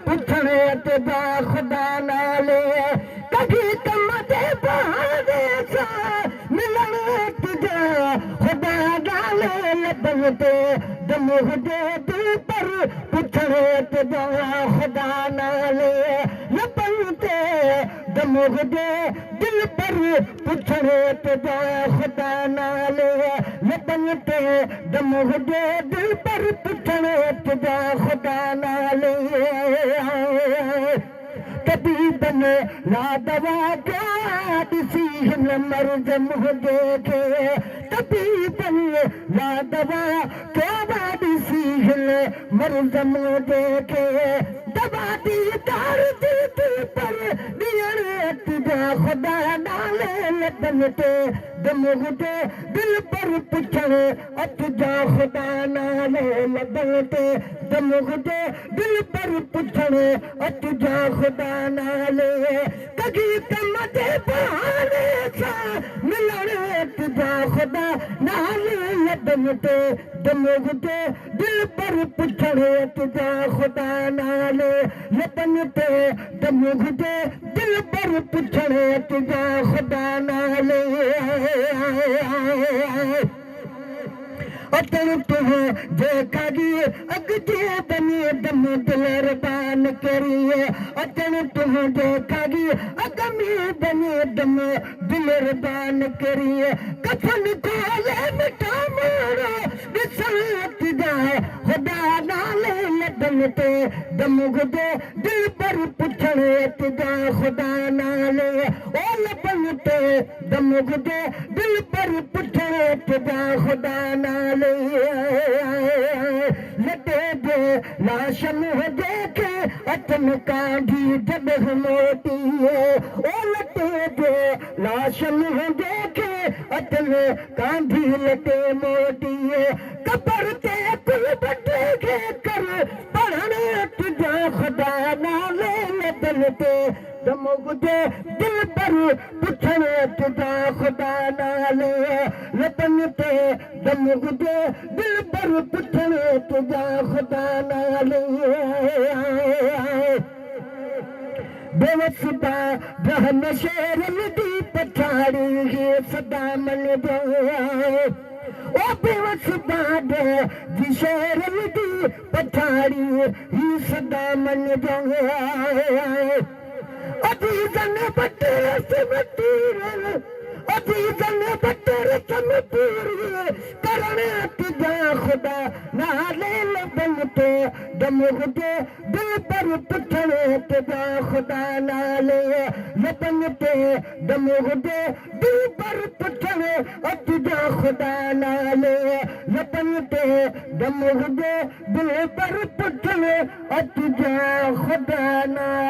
पुछणे तुझा खुदा नाले कभी कम दे बहाने सा मिलने तुझा खुदा नाले लबन ते दम हुजे दिल पर पुछणे तुझा खुदा नाले लबन ते दम हुजे दिल पर पुछणे तुझा खुदा नाले लबन ते दम हुजे दिल पर पुछणे तुझा खुदा नाले तबीबन ला दवा क्या दिसी हिन मर्ज़ मुंह देखे तबीबन ला दवा क्या दिसी हिन मर्ज़ मुंह देखे दवा दी दर्द दिल पर दियण तुझा खुदा नाले लबन ते दम हुजे दिल पर पुछण तुझा खुदा नाले लबन ते दम हुजे दिल पर पुछण तुझा खुदा नाले कभी कम दे बहाने सा मिलण तुझा खुदा नाले लबन ते दम हुजे दिल पर पुछण तुझा खुदा नाले लबन ते दम हुजे दिल पर पुछण तुझा खुदा नाले अतन तुझे देखा गी अगजे बने दम दिलरबान करिए अतन तुझे देखा गी अगमे बने दम दिलरबान करिए कफन खोले मिठा मोरो बिसात जाए खुदा नाले लबन ते दम गुदे दिल पर पुछणे तुझा खुदा नाले ओ लबन ते दम गुदे दिल पर पुछणे तुझा खुदा नाले लटे दे लाश मुँह देखे अतन काढ़ी जब मोटी ओ लटे दे लाश मुँह देखे अतन काढ़ी लटे मोटी कबर ते कुल बटे के कर पढ़ने तुझा खुदा नाले लबन ते दम गुदे दिल पर पुछणे तुझा खुदा नाले लबन ते दम गुदे दिल पर पुछणे तुझा खुदा नाले बेवसुदा रहन शेर दी पछाड़ी है सदा मन दे ओ बेवसुदा जी शेर दी पछाड़ी ही सदा मन दे अजीजन बटर समतीर अजीजन बटर समतीर करने तुझा खुदा नाले लबन ते दम हुजे दिल पर पुछणे तुझा खुदा नाले लबन ते दम हुजे दिल पर पुछणे तुझा खुदा नाले लबन ते दम हुजे दिल पर पुछणे तुझा खुदा नाले